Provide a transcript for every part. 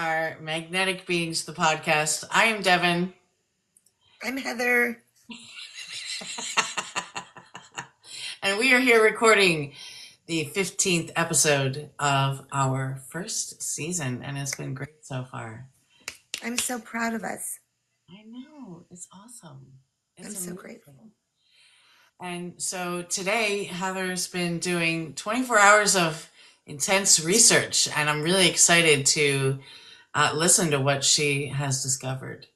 are Magnetic Beings, the podcast. I am Devin. I'm Heather. And we are here recording the 15th episode of our first season, and it's been great so far. I'm so proud of us. I know, it's awesome. I'm It's so amazing. grateful. And so today, Heather's been doing 24 hours of intense research, and I'm really excited to listen to what she has discovered.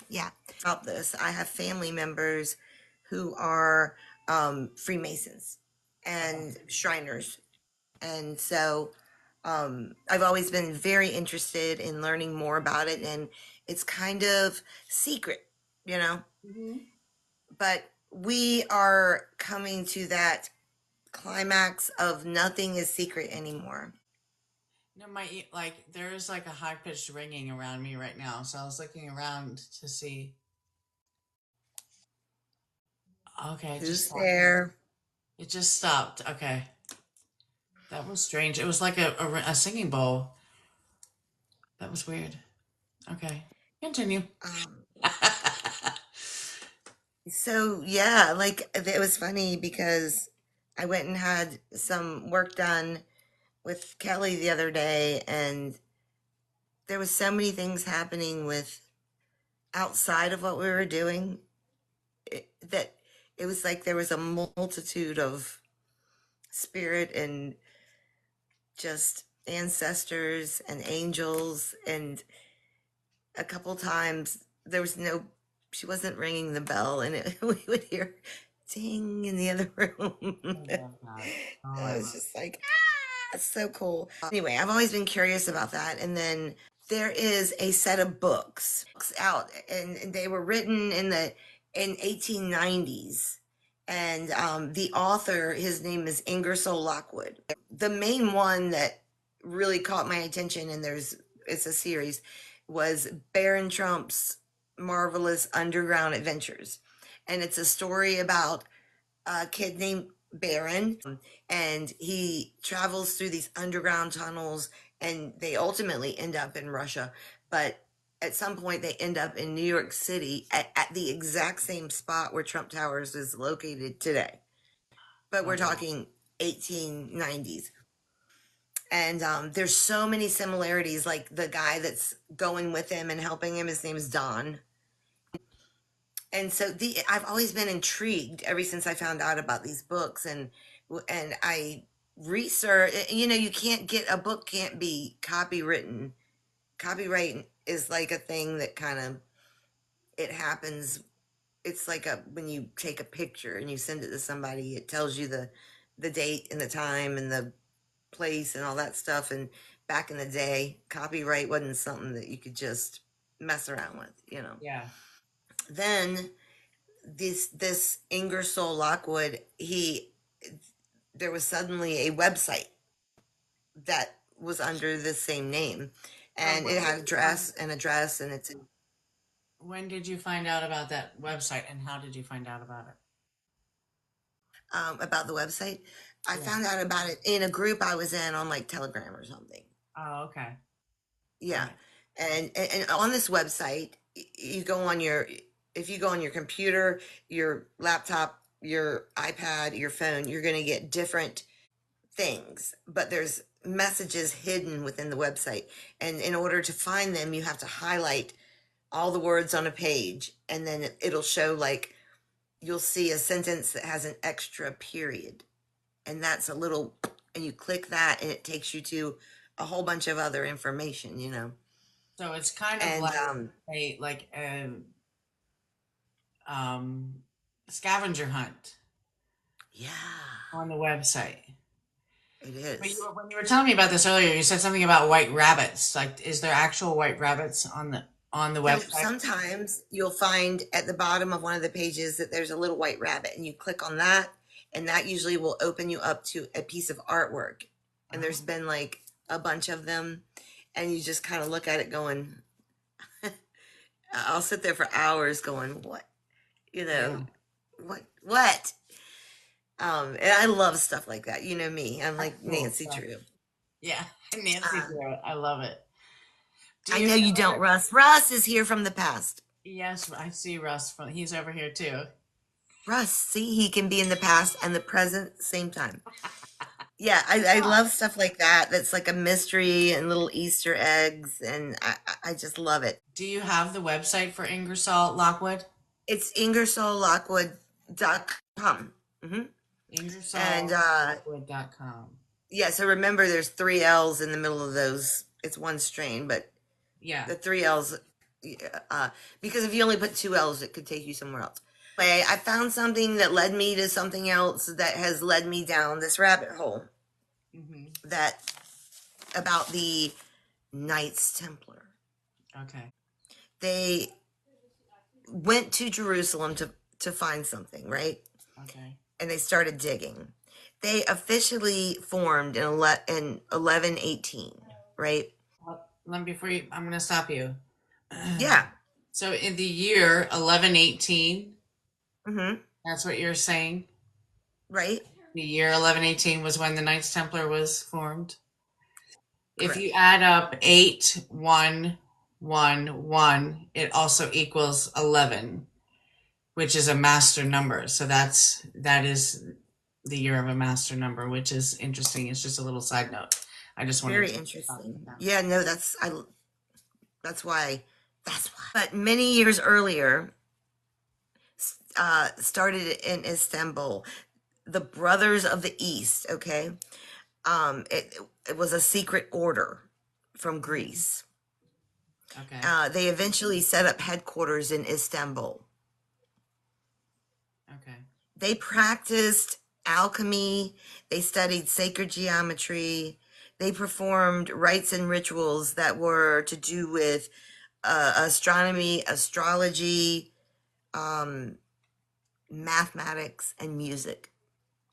Yeah, about this, I have family members who are Freemasons and Shriners. And so I've always been very interested in learning more about it. And it's kind of secret, you know? But we are coming to that climax of nothing is secret anymore. No, there's like a high pitched ringing around me right now. So I was looking around to see. Okay, it just Who's stopped. there? It just stopped. Okay, that was strange. It was like a singing bowl. That was weird. Okay, continue. Um, So yeah, like it was funny because I went and had some work done with Kelly the other day, and there was so many things happening with outside of what we were doing that it was like there was a multitude of spirit and just ancestors and angels, and a couple times there was no, she wasn't ringing the bell, and we would hear ding in the other room. I love that. Oh, I I was love. just like, ah, it's so cool. Anyway, I've always been curious about that. And then there is a set of books out, and they were written in 1890s. And the author, his name is Ingersoll Lockwood. The main one that really caught my attention, and it's a series, was Baron Trump's Marvelous Underground Adventures. And it's a story about a kid named Baron, and he travels through these underground tunnels, and they ultimately end up in Russia. But at some point, they end up in New York City at the exact same spot where Trump Towers is located today. But we're Oh, wow. talking 1890s. And there's so many similarities. Like the guy that's going with him and helping him, his name is Don. And so I've always been intrigued ever since I found out about these books, and I research. You can't get a book can't be copywritten. Copyright is like a thing that kind of it happens. It's like a when you take a picture and you send it to somebody, it tells you the date and the time and the place and all that stuff. And back in the day, copyright wasn't something that you could just mess around with. Yeah. Then this Ingersoll Lockwood, he there was suddenly a website that was under the same name, Oh, and it had address, and it's when did you find out about that website, and how did you find out about it? about the website. I Yeah. found out about it in a group I was in on like Telegram or something. Oh, okay. All Yeah, right. and on this website, you go on your if you go on your computer, your laptop, your iPad, your phone, you're going to get different things, but there's messages hidden within the website. And in order to find them, you have to highlight all the words on a page, and then it'll show like you'll see a sentence that has an extra period. And that's a little, and you click that, and it takes you to a whole bunch of other information. So it's kind of And a um, scavenger hunt yeah, on the website. it But is. when you were telling me about this earlier, you said something about white rabbits. Like, is there actual white rabbits on the So website? sometimes you'll find at the bottom of one of the pages that there's a little white rabbit, and you click on that, and that usually will open you up to a piece of artwork. And there's Oh, been like a bunch of them, and you just kind of look at it going, I'll sit there for hours going, what, you know, yeah. what? And I love stuff like that. You know me, I'm That's like cool Nancy stuff. Drew. Yeah. Nancy Um, Drew. I love it. Do I you know you don't, Russ. Russ is here from the past. Yes, I see Russ from he's over here too. Russ, see, he can be in the past and the present same time. Yeah, I love stuff like that. That's like a mystery and little Easter eggs, and I just love it. Do you have the website for Ingersoll Lockwood? It's IngersollLockwood.com. Mm-hmm. And IngersollLockwood.com. yeah, so remember there's three L's in the middle of those. It's one strain, but Yeah. the three L's, uh, because if you only put two L's, it could take you somewhere else. Anyway, I found something that led me to something else that has led me down this rabbit hole Hmm. that about the Knights Templar. Okay. They went to Jerusalem to find something, right? Okay. And they started digging. They officially formed in 1118, right? Well, let me before you, I'm going to stop you. Yeah. So in the year 1118, Mm-hmm. that's what you're saying? Right? The year 1118 was when the Knights Templar was formed. If you Correct. add up 8111, it also equals 11, which is a master number. So that is the year of a master number, which is interesting. It's just a little side note. I just wanted Very to talk interesting. about Yeah, no, that's why But many years earlier, started in Istanbul, the Brothers of the East, okay? It was a secret order from that. Mhm. Greece. Okay. They eventually set up headquarters in Istanbul. Okay. They practiced alchemy, they studied sacred geometry, they performed rites and rituals that were to do with astronomy, astrology, um, mathematics, and music.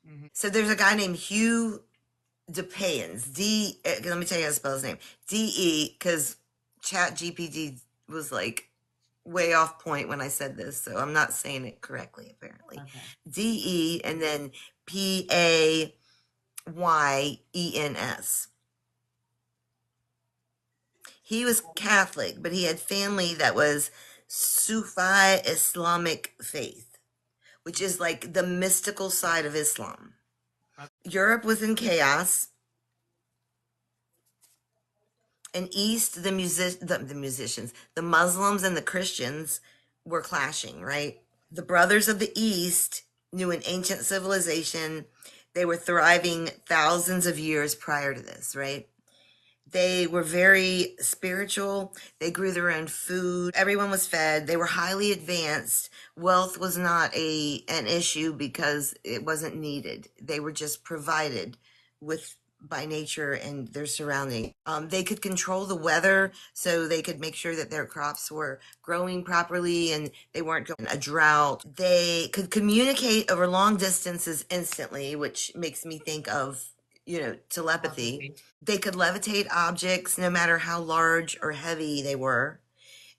Hmm. So there's a guy named Hugh DePayens, let me tell you how to spell his name. DE, because Chat GPT was like way off point when I said this, so I'm not saying it correctly, apparently. Okay. DE and then Payens. He was Catholic, but he had family that was Sufi Islamic faith, which is like the mystical side of Islam. Europe was in chaos. And East, the musicians, the Muslims and the Christians were clashing, right? The brothers of the East knew an ancient civilization. They were thriving thousands of years prior to this, right? They were very spiritual. They grew their own food. Everyone was fed. They were highly advanced. Wealth was not an issue because it wasn't needed. They were just provided with by nature and their surrounding. They could control the weather so they could make sure that their crops were growing properly and they weren't going a drought. They could communicate over long distances instantly, which makes me think of, telepathy. Telepathy. They could levitate objects no matter how large or heavy they were.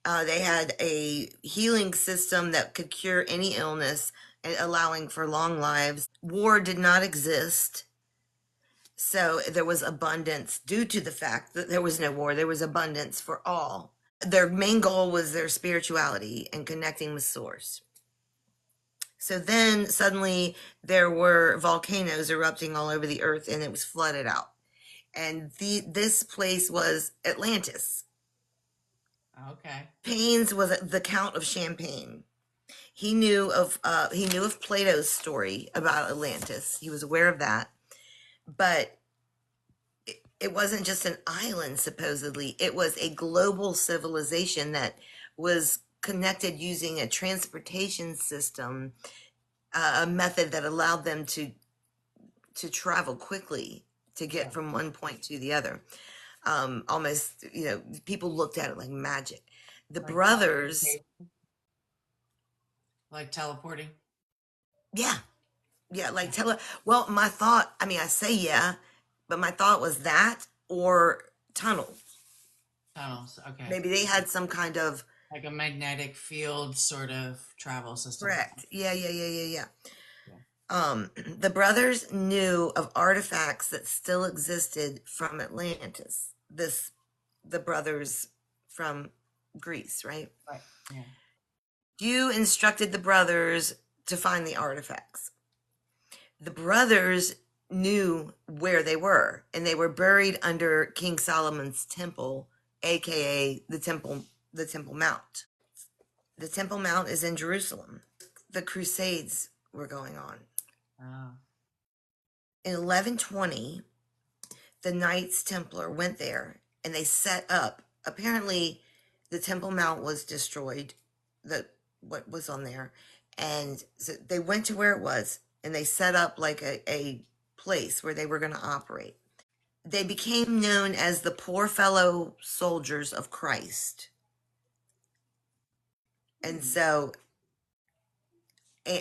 They had a healing system that could cure any illness, allowing for long lives. War did not exist. So there was abundance due to the fact that there was no war. There was abundance for all. Their main goal was their spirituality and connecting with Source. So then suddenly there were volcanoes erupting all over the earth and it was flooded out. And this place was Atlantis. Okay. Paynes was the Count of Champagne. He knew of Plato's story about Atlantis. He was aware of that, but it wasn't just an island. Supposedly, it was a global civilization that was connected using a transportation system, a method that allowed them to travel quickly to get Yeah. from one point to the other. Almost, people looked at it like magic. The Like brothers, teleportation. Like teleporting. yeah, yeah, Yeah. like well, my thought, I mean, I say yeah, but my thought was that or tunnel. Tunnels. Okay. Maybe they had some kind of, Like a magnetic field sort of travel system. correct. Yeah, yeah, yeah, yeah, yeah. Yeah. The brothers knew of artifacts that still existed from Atlantis. The brothers from Greece, right? Right. Yeah. You instructed the brothers to find the artifacts. The brothers knew where they were, and they were buried under King Solomon's temple, aka the Temple Mount. The Temple Mount is in Jerusalem. The Crusades were going on. Oh. In 1120, the Knights Templar went there and they set up. Apparently, the Temple Mount was destroyed, what was on there, and so they went to where it was and they set up like a place where they were going to operate. They became known as the Poor Fellow Soldiers of Christ. And so,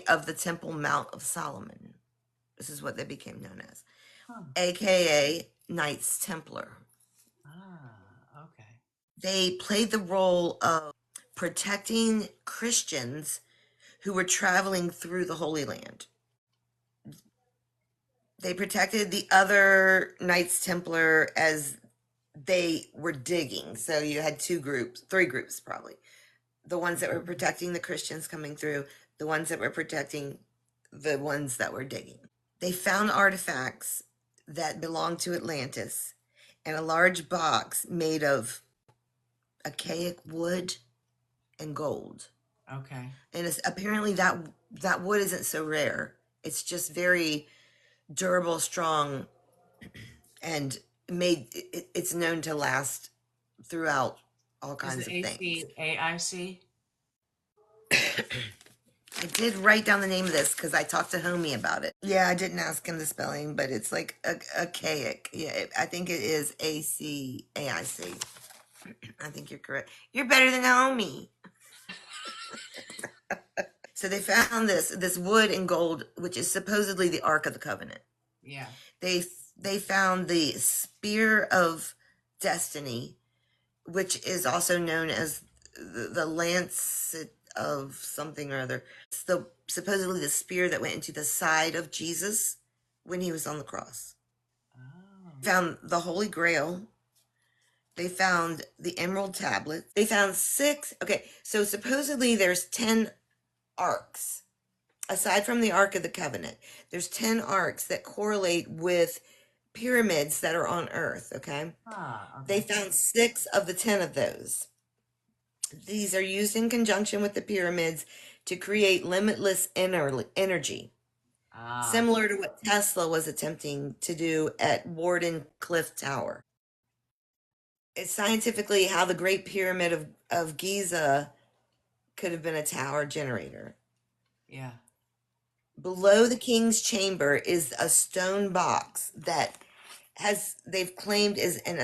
of the Temple Mount of Solomon. This is what they became known as, Huh. aka Knights Templar. Ah, okay. They played the role of protecting Christians who were traveling through the Holy Land. They protected the other Knights Templar as they were digging. So you had three groups probably. The ones that were protecting the Christians coming through, the ones that were protecting the ones that were digging. They found artifacts that belonged to Atlantis and a large box made of archaic wood and gold. Okay. And apparently that wood isn't so rare. It's just very durable, strong, and it's known to last throughout all kinds of things. ACAIC? I did write down the name of this because I talked to Homie about it. Yeah, I didn't ask him the spelling, but it's like archaic. Yeah, I think it is ACAIC. I think you're correct. You're better than Homie. So they found this wood and gold, which is supposedly the Ark of the Covenant. Yeah. They found the Spear of Destiny, which is also known as the Lancet of something or other. It's supposedly the spear that went into the side of Jesus when he was on the cross. Oh. Found the Holy Grail. They found the Emerald Tablet. They found 6. Okay, so supposedly there's 10 arcs. Aside from the Ark of the Covenant, there's 10 arcs that correlate with pyramids that are on Earth, okay? Ah, okay. They found 6 of the 10 of those. These are used in conjunction with the pyramids to create limitless energy, similar to what Tesla was attempting to do at Warden Cliff Tower. It's scientifically how the Great Pyramid of Giza could have been a tower generator. Yeah. Below the king's chamber is a stone box that they've claimed is an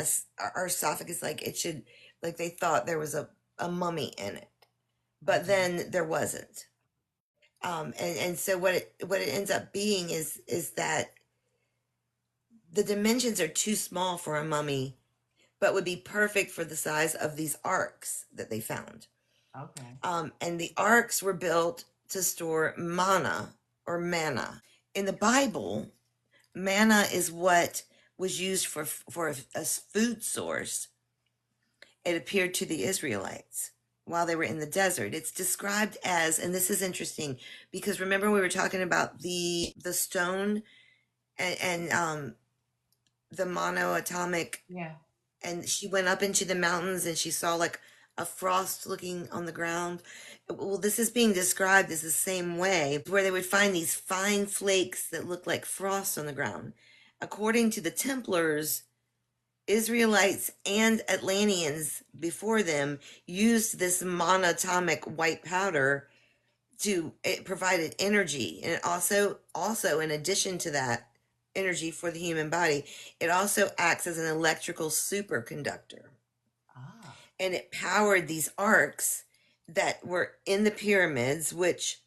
sarcophagus, like they thought there was a mummy in it, but then there wasn't. And so what it ends up being is that the dimensions are too small for a mummy, but would be perfect for the size of these arcs that they found. Okay. And the arcs were built to store manna. In the Bible, manna is what was used for a food source. It appeared to the Israelites while they were in the desert. It's described as, and this is interesting because remember we were talking about the stone and the monoatomic. Yeah. And she went up into the mountains and she saw like a frost looking on the ground. Well, this is being described as the same way, where they would find these fine flakes that look like frost on the ground. According to the Templars, Israelites and Atlanteans before them used this monatomic white powder it provided energy, and it also in addition to that energy for the human body, it also acts as an electrical superconductor. And it powered these arcs that were in the pyramids, which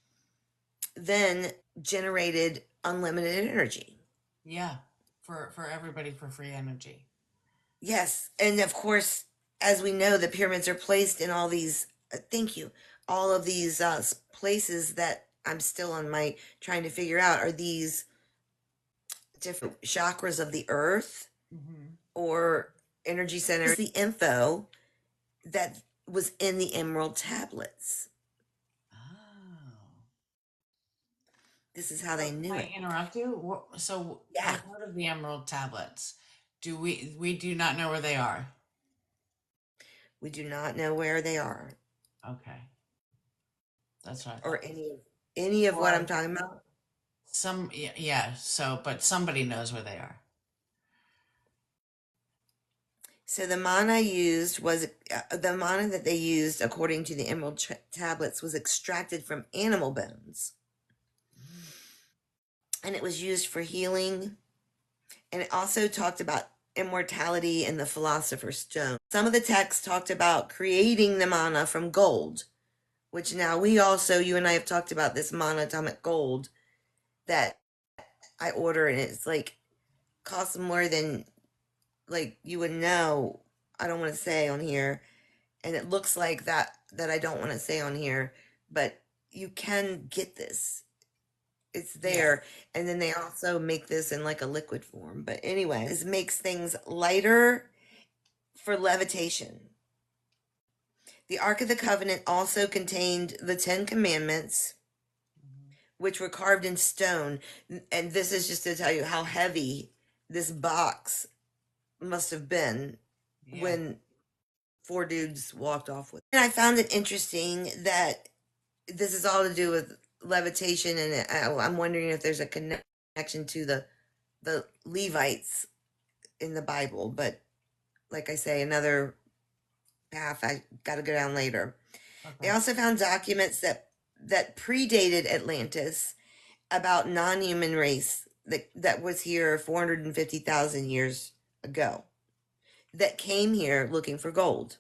then generated unlimited energy. Yeah. For everybody, for free energy. Yes. And of course, as we know, the pyramids are placed in all these, all of these places that I'm still on my trying to figure out. Are these different chakras of the earth or energy centers? The info that was in the emerald tablets. Oh. This is how So they knew can I it. interrupt you? So Yeah, I've heard of the Emerald tablets. Do we do not know where they are? we do not know where they are Okay. That's what I or thought. any of what I'm Or talking about. yeah, so but somebody knows where they are. So the mana used was the mana that they used, according to the emerald tablets, was extracted from animal bones, Mm. and it was used for healing. And it also talked about immortality and the philosopher's stone. Some of the texts talked about creating the mana from gold, which now we also, you and I have talked about this monatomic gold that I order, and it's like costs more than like you would know. I don't want to say on here, and it looks like that I don't want to say on here, but you can get this. It's Yeah. there, and then they also make this in like a liquid form. But anyway, this makes things lighter for levitation. The Ark of the Covenant also contained the Ten Commandments, Mhm. which were carved in stone. And this is just to tell you how heavy this box must have been Yeah. when four dudes walked off with it. And I found it interesting that this is all to do with levitation, and I'm wondering if there's a connection to the Levites in the Bible. But like I say, another path I got to go down later. They Okay. also found documents that predated Atlantis about non-human race that was here 450,000 years ago that came here looking for gold.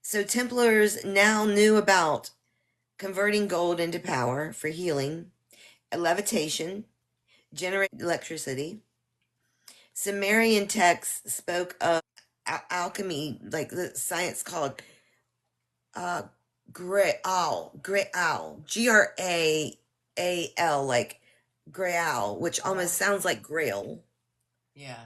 So Templars now knew about converting gold into power for healing, levitation, generate electricity. Sumerian texts spoke of alchemy, like the science called uh, Graal, Graal, like Graal, which Yeah. almost sounds like Grail. Yeah.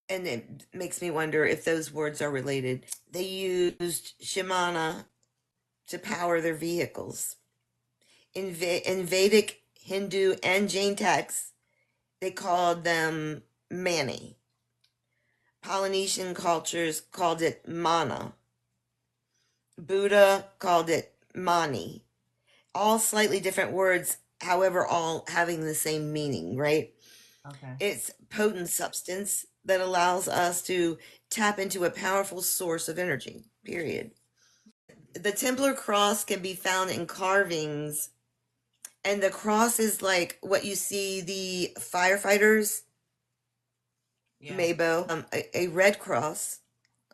And it makes me wonder if those words are related. They used Shimana to power their vehicles. In Vedic, Hindu, and Jain texts, they called them Mani. Polynesian cultures called it Mana. Buddha called it Mani. All slightly different words, however, all having the same meaning, right? Okay. It's potent substance that allows us to tap into a powerful source of energy, period. The Templar cross can be found in carvings, and the cross is like what you see the firefighters, Yeah. Mabo, a red cross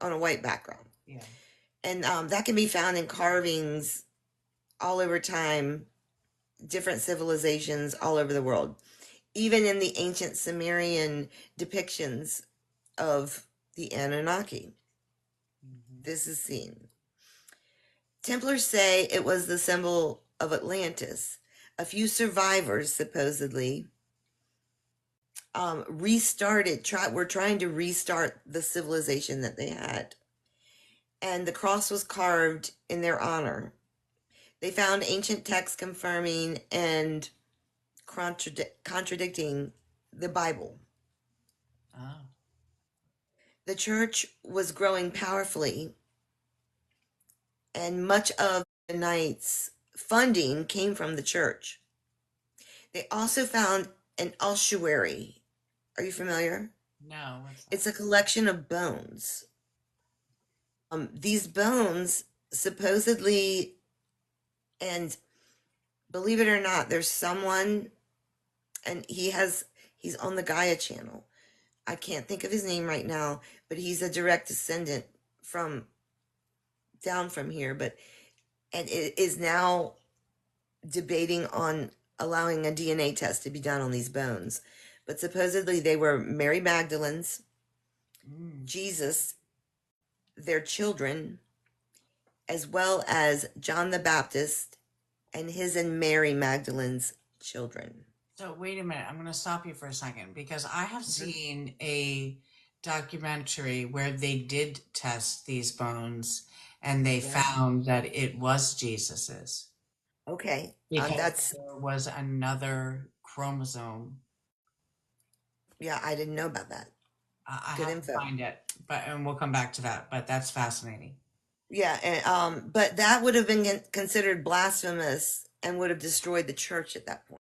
on a white background. Yeah. And that can be found in carvings all over time, different civilizations all over the world. Even in the ancient Sumerian depictions of the Anunnaki, Hmm. this is seen. Templars say it was the symbol of Atlantis. A few survivors, supposedly, were trying to restart the civilization that they had. And the cross was carved in their honor. They found ancient texts confirming and contradicting the Bible. Oh. The church was growing powerfully, and much of the Knights' funding came from the church. They also found an ossuary. Are you familiar? No, what's that? It's a collection of bones. These bones supposedly, and believe it or not, there's someone, and he's on the Gaia channel. I can't think of his name right now, but he's a direct descendant from down from here, but and it is now debating on allowing a DNA test to be done on these bones. But supposedly they were Mary Magdalene's, Mm. Jesus, their children, as well as John the Baptist and his and Mary Magdalene's children. So wait a minute. I'm going to stop you for a second because I have Mhm. seen a documentary where they did test these bones and they Yeah. found that it was Jesus's Okay. because That's, there was another chromosome. yeah, I didn't know about that. I Good have to info. find it, but and we'll come back to that. But that's fascinating. Yeah. And, but that would have been considered blasphemous and would have destroyed the church at that point.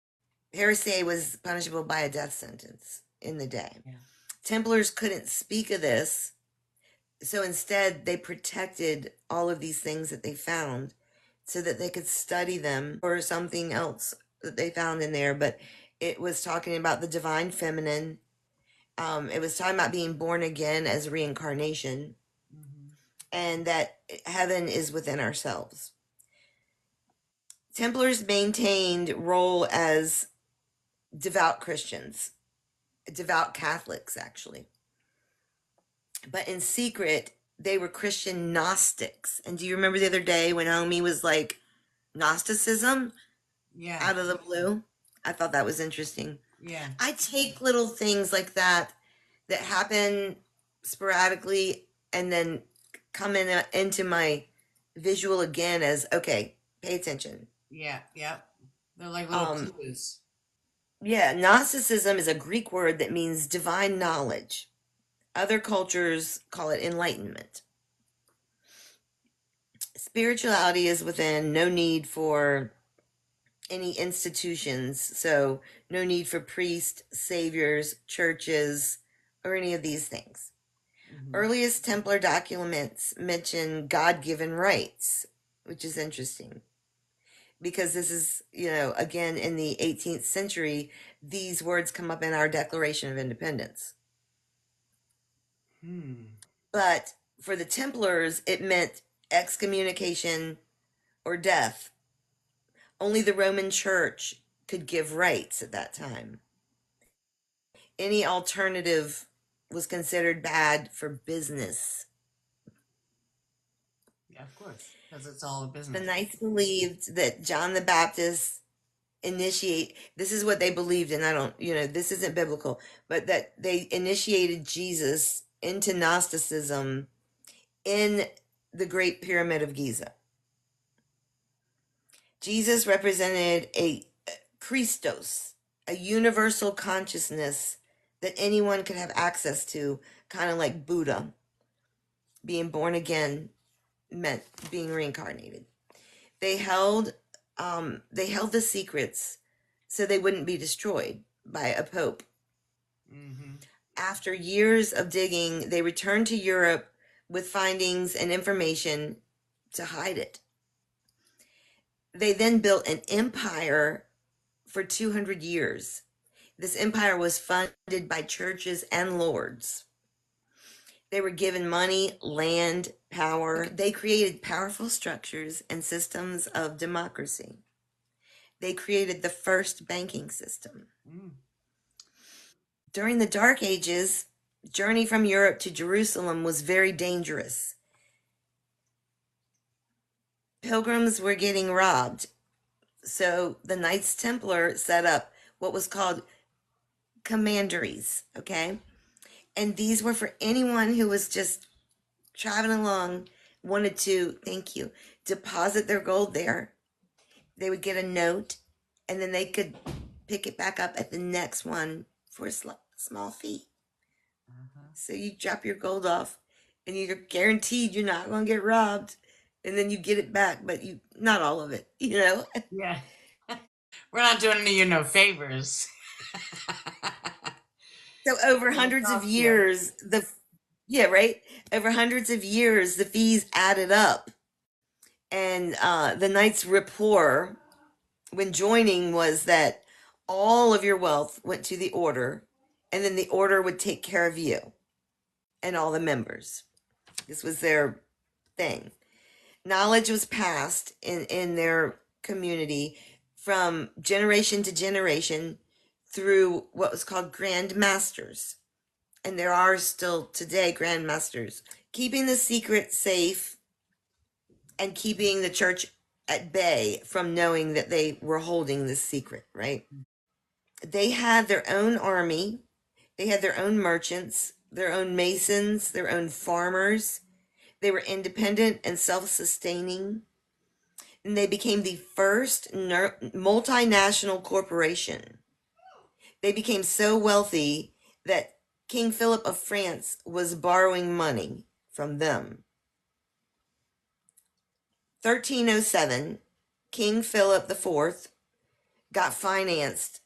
Heresy was punishable by a death sentence in the day. Yeah. Templars couldn't speak of this, so instead they protected all of these things that they found so that they could study them or something else that they found in there. But it was talking about the divine feminine. It was talking about being born again as reincarnation, Hmm. and that heaven is within ourselves. Templars maintained role as devout Christians, devout Catholics, actually. But in secret, they were Christian Gnostics. And do you remember the other day when Naomi was like, Gnosticism Yeah. out of the blue? I thought that was interesting. Yeah. I take little things like that that happen sporadically and then come into my visual again as, okay, pay attention. Yeah. Yeah. They're like little Um, clues. yeah, Gnosticism is a Greek word that means divine knowledge. Other cultures call it enlightenment. Spirituality is within, no need for any institutions. So, no need for priests, saviors, churches, or any of these things. Hmm. Earliest Templar documents mention God given rights, which is interesting because this is, again, in the 18th century, these words come up in our Declaration of Independence. Hmm. But for the Templars, it meant excommunication or death. Only the Roman Church could give rights at that time. Any alternative was considered bad for business. Yeah, of course, because it's all a The business. Knights believed that John the Baptist this is what they believed, and I don't, this isn't biblical, but that they initiated Jesus into Gnosticism in the Great Pyramid of Giza. Jesus represented a Christos, a universal consciousness that anyone could have access to, kind of like Buddha. Being born again meant being reincarnated. They held the secrets so they wouldn't be destroyed by a pope. Hmm. After years of digging, they returned to Europe with findings and information to hide it. They then built an empire for 200 years. This empire was funded by churches and lords. They were given money, land, power. They created powerful structures and systems of democracy. They created the first banking system. Mm. During the Dark Ages, journey from Europe to Jerusalem was very dangerous. Pilgrims were getting robbed. So the Knights Templar set up what was called commanderies, okay? And these were for anyone who was just traveling along, wanted to, thank you, deposit their gold there. They would get a note, and then they could pick it back up at the next one for a small fee. Uh-huh. So you drop your gold off, and you're guaranteed you're not going to get robbed. And then you get it back, but not all of it. Yeah. We're not doing you no favors. So over We'll hundreds of talk to you. years, yeah, right. Over hundreds of years, the fees added up, and the Knights' rapport when joining was that all of your wealth went to the order, and then the order would take care of you and all the members. This was their thing. Knowledge was passed in their community from generation to generation through what was called Grand Masters. And there are still today Grand Masters, keeping the secret safe and keeping the church at bay from knowing that they were holding this secret, right? They had their own army, they had their own merchants, their own masons, their own farmers. They were independent and self-sustaining, and they became the first multinational corporation. They became so wealthy that King Philip of France was borrowing money from them. 1307, King Philip IV got financed,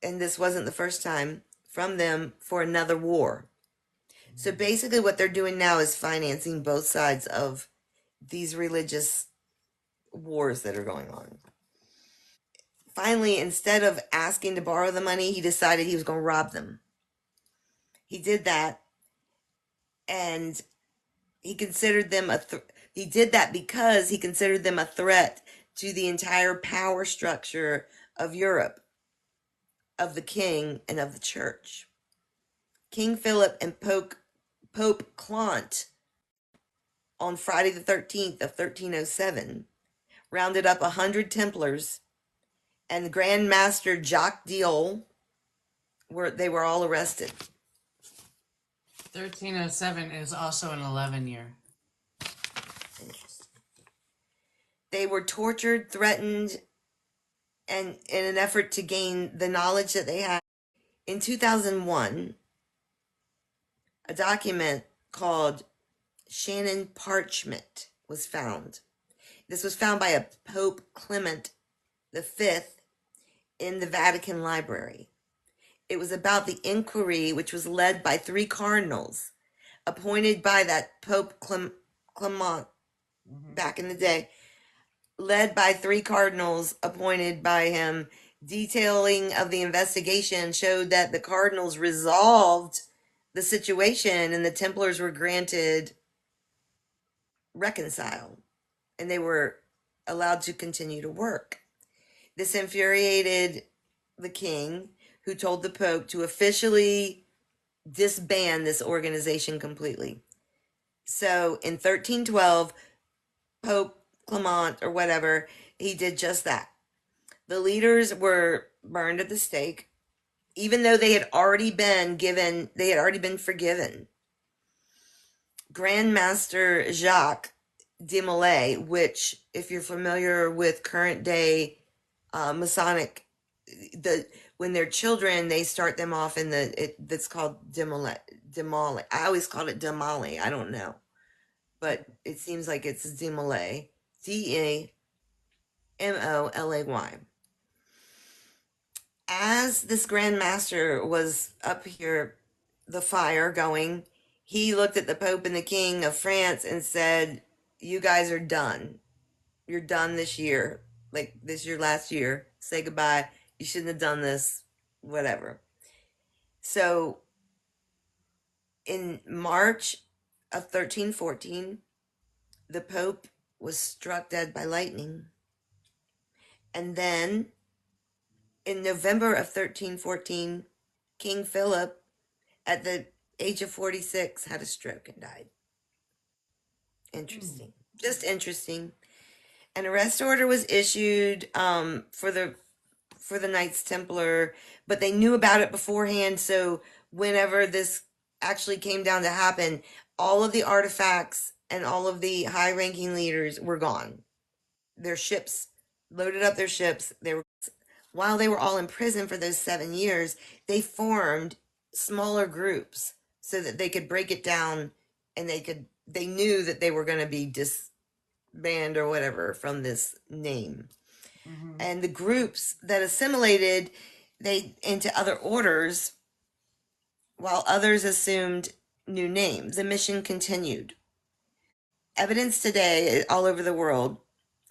and this wasn't the first time, from them for another war. So basically, what they're doing now is financing both sides of these religious wars that are going on. Finally, instead of asking to borrow the money, he decided he was going to rob them. He did that, and he considered them he did that because he considered them a threat to the entire power structure of Europe, of the king and of the church. King Philip and Pope Clement on Friday the 13th of 1307 rounded up 100 Templars, and the Grand Master Jacques Diol they were all arrested. 1307 is also an 11 year. They were tortured, threatened, and in an effort to gain the knowledge that they had. In 2001, a document called Shannon Parchment was found. This was found by a Pope Clement V in the Vatican Library. It was about the inquiry, which was led by 3 cardinals appointed by that Pope Clement back in the day, led by 3 cardinals appointed by him. Detailing of the investigation showed that the cardinals resolved the situation and the Templars were granted reconcile, and they were allowed to continue to work. This infuriated the king, who told the Pope to officially disband this organization completely. So in 1312, Pope Clement or whatever, he did just that. The leaders were burned at the stake, even though they had already been forgiven. Grand Master Jacques de Molay, which, if you're familiar with current day Masonic, when they're children, they start them off in that's called Demolay. I always called it Demolay. I don't know, but it seems like it's Demolay. Demolay. As this Grand Master was up here, the fire going, he looked at the Pope and the King of France and said, "You guys are done. You're done this year. Like, this is your last year. Say goodbye. You shouldn't have done this. Whatever." So, in March of 1314, the Pope was struck dead by lightning. And then, in November of 1314, King Philip, at the age of 46, had a stroke and died. Interesting. Just interesting. An arrest order was issued for the Knights Templar, but they knew about it beforehand. So whenever this actually came down to happen, all of the artifacts and all of the high-ranking leaders were gone. Their ships loaded up their ships. While they were all in prison for those 7 years, they formed smaller groups so that they could break it down, and they knew that they were going to be disbanded or whatever from this name. And the groups that assimilated into other orders, while others assumed new names. The mission continued. Evidence today all over the world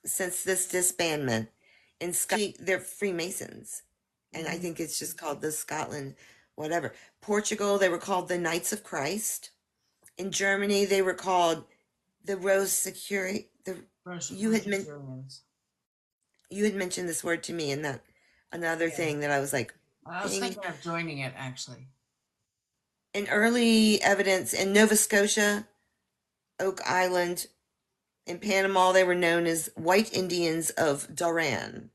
since this disbandment. In Scotland, they're Freemasons, and I think it's just called the Scotland, whatever. Portugal, they were called the Knights of Christ. In Germany, they were called the Rosicrucians. You had mentioned this word to me, and that another thing that I was like, I was thinking of joining it, actually. In early evidence in Nova Scotia, Oak Island, in Panama, they were known as White Indians of Doran.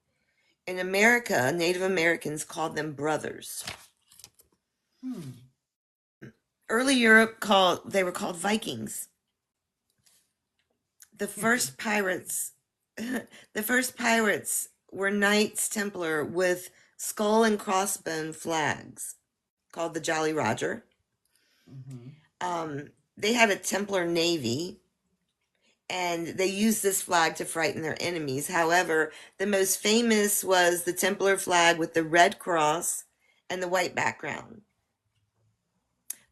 In America, Native Americans called them brothers. Early Europe called they were called Vikings. The first pirates the first pirates were Knights Templar with skull and crossbone flags called the Jolly Roger. Hmm. They had a Templar navy and they used this flag to frighten their enemies. However, the most famous was the Templar flag with the red cross and the white background.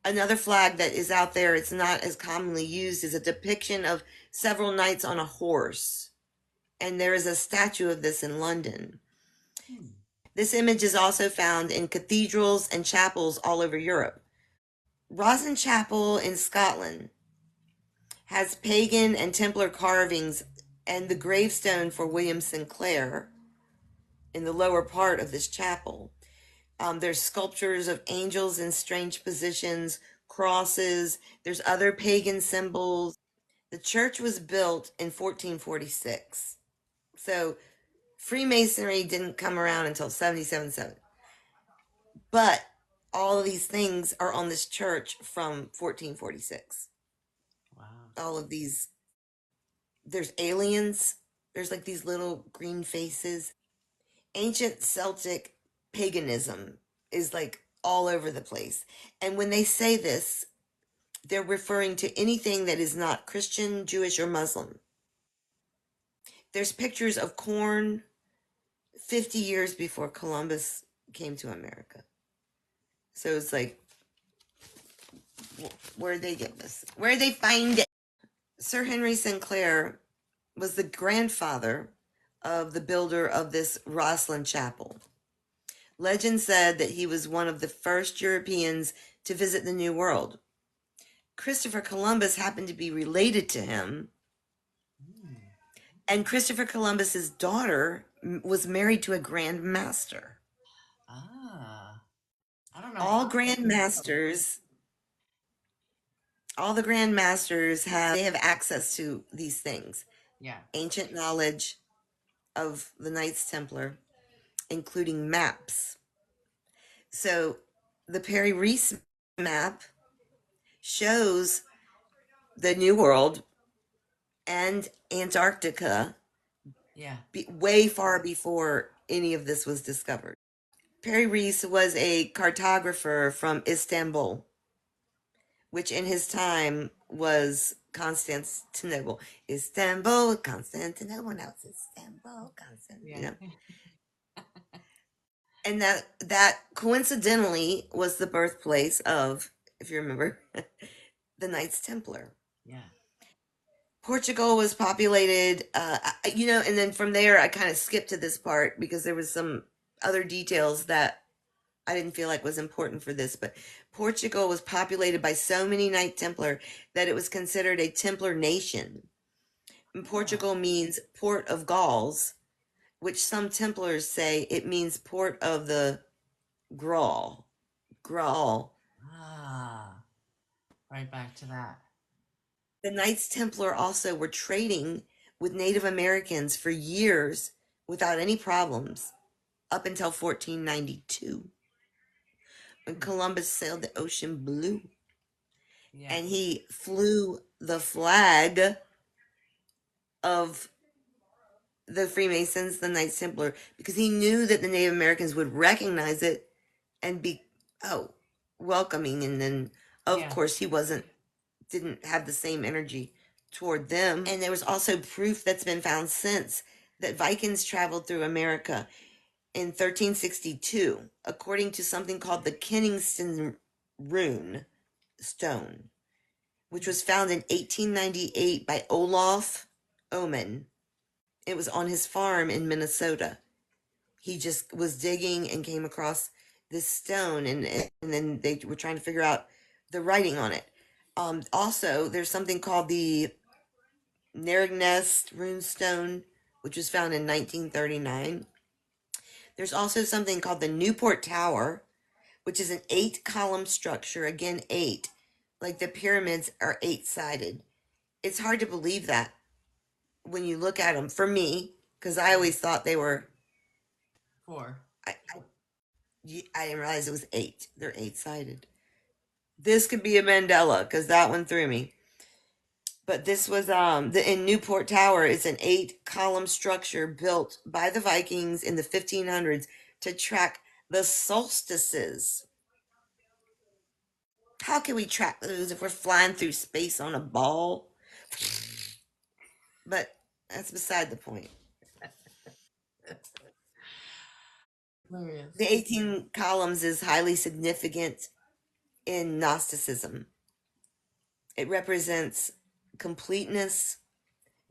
Another flag that is out there, it's not as commonly used, is a depiction of several knights on a horse. And there is a statue of this in London. This image is also found in cathedrals and chapels all over Europe. Roslin Chapel in Scotland has pagan and Templar carvings and the gravestone for William Sinclair in the lower part of this chapel. There's sculptures of angels in strange positions, crosses, there's other pagan symbols. The church was built in 1446. So Freemasonry didn't come around until 77. But all of these things are on this church from 1446. Wow. All of these, there's aliens, there's like these little green faces. Ancient Celtic paganism is like all over the place. And when they say this, they're referring to anything that is not Christian, Jewish, or Muslim. There's pictures of corn 50 years before Columbus came to America. So it's like, where'd they get this? Where'd they find it? Sir Henry Sinclair was the grandfather of the builder of this Roslin Chapel. Legend said that he was one of the first Europeans to visit the New World. Christopher Columbus happened to be related to him, and Christopher Columbus's daughter was married to a Grand Master. Ah, I don't know All how. Grand Masters, all the Grand Masters have access to these things. Yeah. Ancient knowledge of the Knights Templar, including maps. So the Perry Reese map shows the New World and Antarctica Yeah. way far before any of this was discovered. Perry Reese was a cartographer from Istanbul, which in his time was Constantinople. Istanbul, Constantinople, now it's Istanbul, Constantinople. Yeah. You know? And that coincidentally was the birthplace of, if you remember, the Knights Templar. Yeah. Portugal was populated, and then from there I kind of skipped to this part because there was some other details that I didn't feel like was important for this, but Portugal was populated by so many Knight Templar that it was considered a Templar nation. And Oh. Portugal means port of Gauls, which some Templars say it means port of the Graal. Graal. Ah. Right back to that. The Knights Templar also were trading with Native Americans for years without any problems up until 1492 when Columbus sailed the ocean blue Yeah. and he flew the flag of the Freemasons, the Knights Templar, because he knew that the Native Americans would recognize it and be welcoming. And then, of Yeah. course, he didn't have the same energy toward them. And there was also proof that's been found since that Vikings traveled through America in 1362, according to something called the Kenningston Rune Stone, which was found in 1898 by Olaf Oman. It was on his farm in Minnesota. He just was digging and came across this stone, and then they were trying to figure out the writing on it. Also, there's something called the Narragansett Runestone, which was found in 1939. There's also something called the Newport Tower, which is an 8-column structure. Again, 8. Like the pyramids are 8-sided. It's hard to believe that when you look at them, for me, because I always thought they were, 4. I didn't realize it was 8. They're 8-sided. This could be a Mandela because that one threw me. But this was in Newport Tower. It's an 8-column structure built by the Vikings in the 1500s to track the solstices. How can we track those if we're flying through space on a ball? But that's beside the point. Hilarious. The 18 columns is highly significant in Gnosticism. It represents completeness,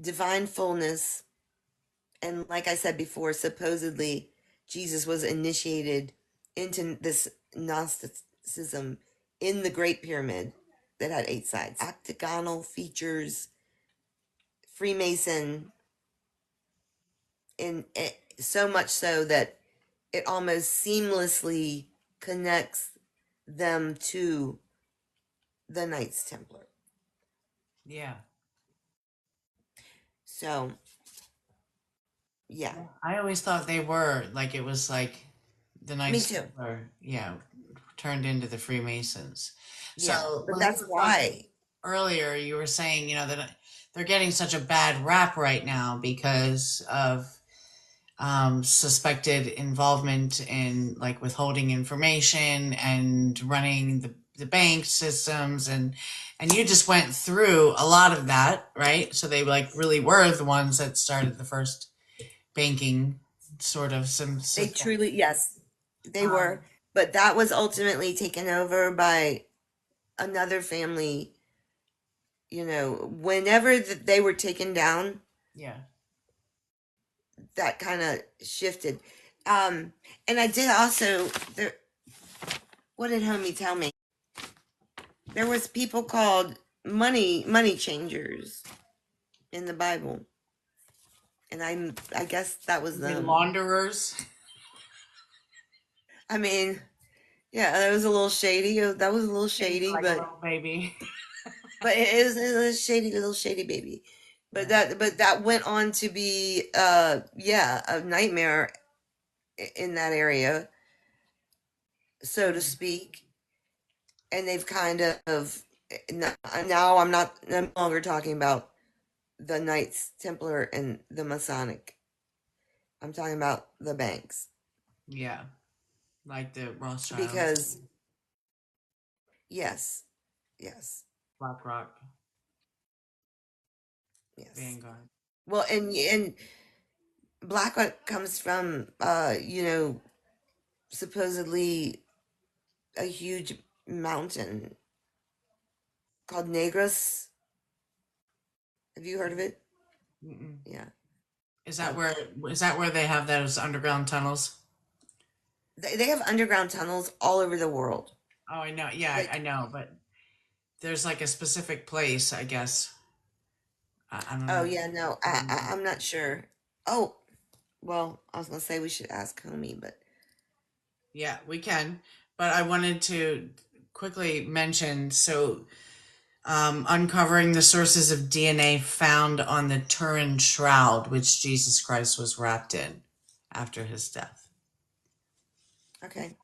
divine fullness, and like I said before, supposedly Jesus was initiated into this Gnosticism in the Great Pyramid that had 8 sides. Octagonal features, Freemason, and so much so that it almost seamlessly connects them to the Knights Templar. Yeah. So, yeah. I always thought they were like it was like the Me Knights too. Templar, yeah, turned into the Freemasons. Yeah. So But when we that's were talking why. earlier, you were saying, that they're getting such a bad rap right now because of suspected involvement in like withholding information and running the bank systems and you just went through a lot of that, right? So they like really were the ones that started the first banking sort of some They system. truly, yes, they Um, were. But that was ultimately taken over by another family. Whenever they were taken down, yeah. that kind of shifted. And I did also, there, what did homie tell me? There was people called money changers in the Bible. And I guess that was The them. launderers. I mean, yeah, that was a little shady. That was a little shady, Like a but little baby. it was a shady little shady baby. But Yeah. that went on to be yeah, a nightmare in that area, so to Mm. speak. And they've kind of now I'm not no longer talking about the Knights Templar and the Masonic. I'm talking about the banks Yeah. Like the Rothschilds, because yes, yes, BlackRock, yes. Vanguard. Well, and Blackrock comes from supposedly a huge mountain called Negros. Have you heard of it? Mm-mm. Yeah. Is that Oh, where they have those underground tunnels? they have underground tunnels all over the world. Oh, I know. Yeah, I Like, know. But there's like a specific place, I guess. I don't oh know. yeah, no, I'm not sure. Oh, well, I was gonna say we should ask Homie, but Yeah, we can. But I wanted to quickly mention uncovering the sources of DNA found on the Turin shroud, which Jesus Christ was wrapped in after his death. okay,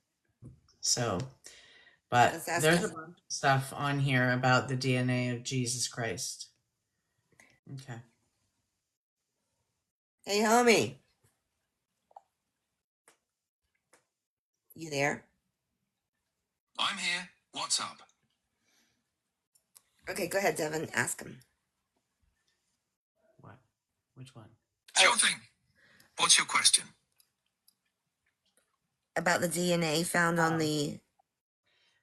So, but let's ask there's a him. bunch of stuff on here about the DNA of Jesus Christ. Okay. Hey, Homie, you there? I'm here. What's up? Okay, go ahead, Devin. Ask him. What? Which one? Oh, Sure thing. What's your question? about the DNA found on Oh. the.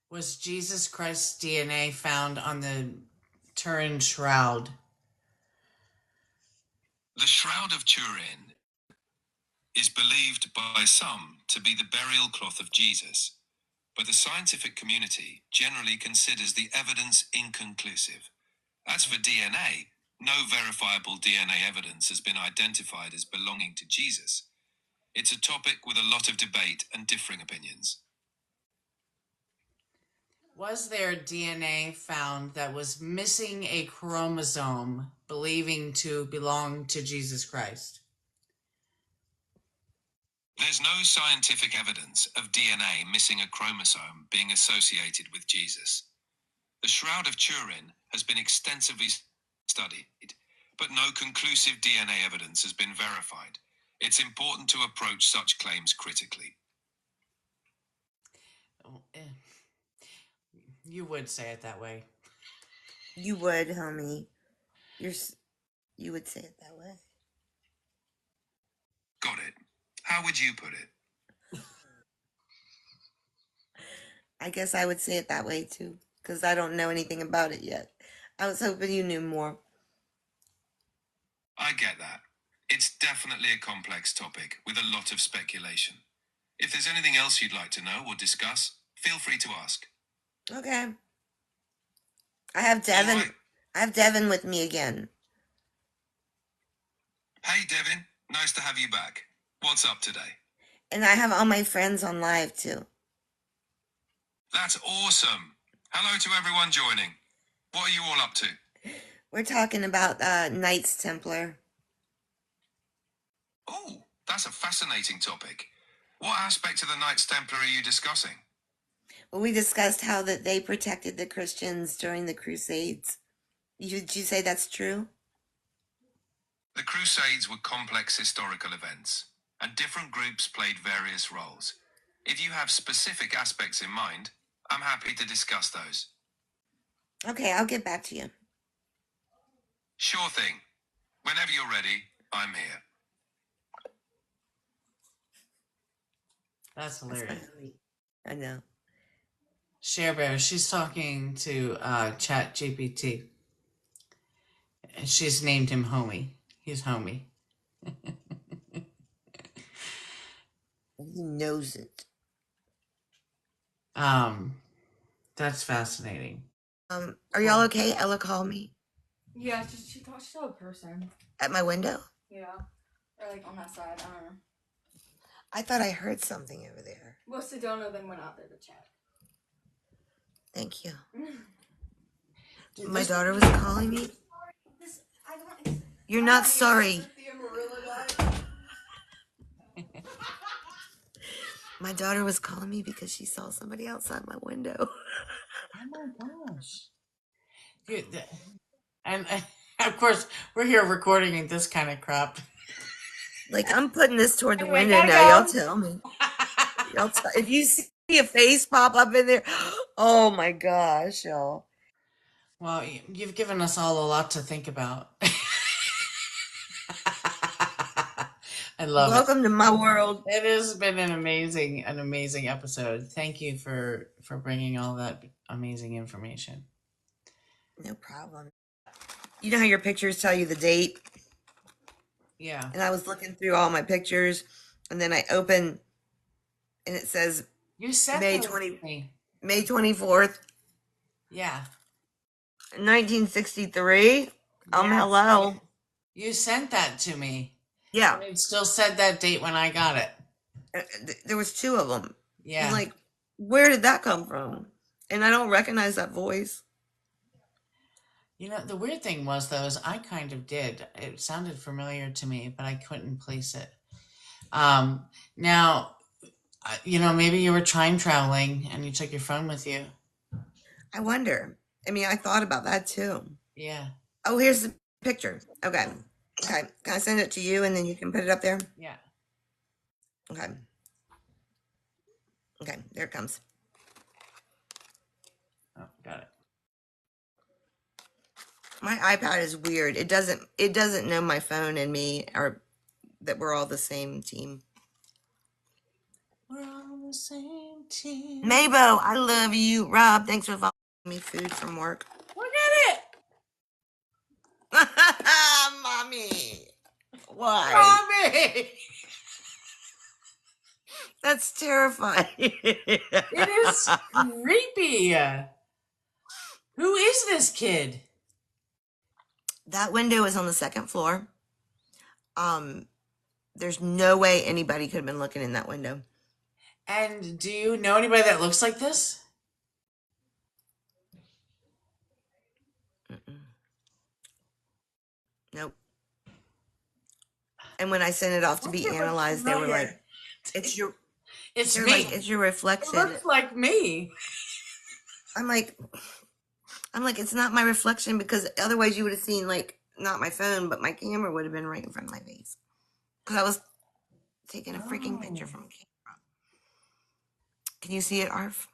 Was Jesus Christ's DNA found on the Turin shroud? The Shroud of Turin is believed by some to be the burial cloth of Jesus, but the scientific community generally considers the evidence inconclusive. As for DNA, no verifiable DNA evidence has been identified as belonging to Jesus. It's a topic with a lot of debate and differing opinions. Was there DNA found that was missing a chromosome believing to belong to Jesus Christ? There's no scientific evidence of DNA missing a chromosome being associated with Jesus. The Shroud of Turin has been extensively studied, but no conclusive DNA evidence has been verified. It's important to approach such claims critically. Oh, you would say it that way. You would, homie. You would say it that way. Got it. How would you put it? I guess I would say it that way too, because I don't know anything about it yet. I was hoping you knew more. I get that. It's definitely a complex topic with a lot of speculation. If there's anything else you'd like to know or discuss, feel free to ask. Okay. I have Devin. All right. I have Devin with me again. Hey, Devin. Nice to have you back. What's up today? And I have all my friends on live too. That's awesome. Hello to everyone joining. What are you all up to? We're talking about Knights Templar. Oh, that's a fascinating topic. What aspect of the Knights Templar are you discussing? Well, we discussed how that they protected the Christians during the Crusades. Did you say that's true? The Crusades were complex historical events, and different groups played various roles. If you have specific aspects in mind, I'm happy to discuss those. Okay, I'll get back to you. Sure thing. Whenever you're ready, I'm here. That's hilarious. I know. Share Bear, she's talking to Chat GPT. And she's named him Homie. He's Homie. He knows it. That's fascinating. Are y'all okay? Ella called me Yeah, she thought she saw a person. at my window. Yeah. Or like on that side. I don't know. I thought I heard something over there. Well, Sedona then went out there to chat. Thank you. Dude, My this- daughter was calling me. You're not sorry. My daughter was calling me because she saw somebody outside my window. Oh my gosh. Dude, and of course, we're here recording this kind of crap. Like, I'm putting this toward the Anyway, window gotta now. Y'all go. tell me. If you see a face pop up in there, oh my gosh, y'all. Well, you've given us all a lot to think about. I love Welcome to my world. it. It has been an amazing episode. Thank you for bringing all that amazing information. No problem. You know how your pictures tell you the date? Yeah. And I was looking through all my pictures, and then I open, and it says You said May those 20 to me. May 24th, Yeah. 1963. Yes. Hello. You sent that to me. Yeah, And it still said that date when I got it. there was two of them. Yeah. I'm like, where did that come from? And I don't recognize that voice. You know, the weird thing was, though, is I kind of did. It sounded familiar to me, but I couldn't place it. Now, you know, maybe you were time traveling and you took your phone with you. I wonder. I mean, I thought about that too. Yeah. Oh, here's the picture. Okay. Okay. Can I send it to you and then you can put it up there? Yeah. Okay. Okay, there it comes. Oh, got it. My iPad is weird. It doesn't know my phone and me are that we're all the same team. We're on the same team. Mabo, I love you. Rob, thanks for following me food from work. Look at it! Mommy. Why? Robbie! That's terrifying. It is creepy. Who is this kid? That window is on the second floor. There's no way anybody could have been looking in that window. And do you know anybody that looks like this? Mm-mm. Nope. And when I sent it off to be analyzed, they were like, "It's your, It's they're me. like, it's your It reflection." looks like me. I'm like, I'm like, it's not my reflection because otherwise you would have seen like not my phone, but my camera would have been right in front of my face because I was taking a freaking picture Oh. from a camera. Can you see it, Arf?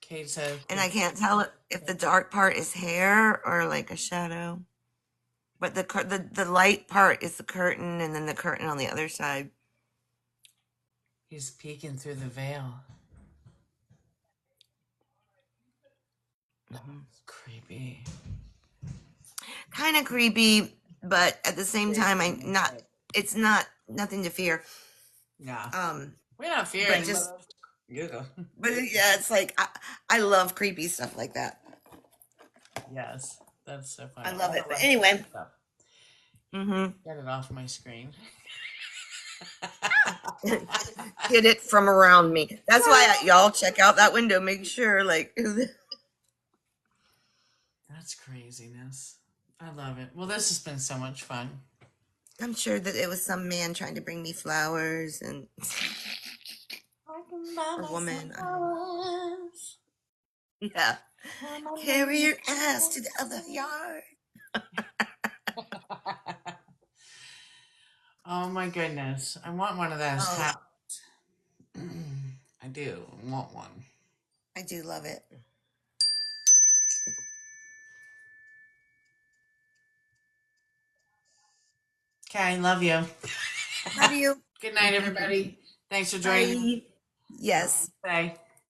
Kate said, And I can't tell if the dark part is hair or like a shadow. But the light part is the curtain, and then the curtain on the other side. he's peeking through the veil. Creepy. Kind of creepy, but at the same time, it's not nothing to fear. Yeah. We're not fearing. But just, Yeah. but yeah, it's like I love creepy stuff like that. Yes. That's so funny. I love it. But anyway, Get it off my screen. get it from around me. That's why y'all check out that window. Make sure, like, That's craziness. I love it. Well, this has been so much fun. I'm sure that it was some man trying to bring me flowers and a woman. Yeah. Carry your ass to the other yard. Oh my goodness. I want one of those hats. I do. I want one. I do love it. Okay, love you. Love you. Good night, everybody. Thanks for joining me. Bye. Yes. Bye.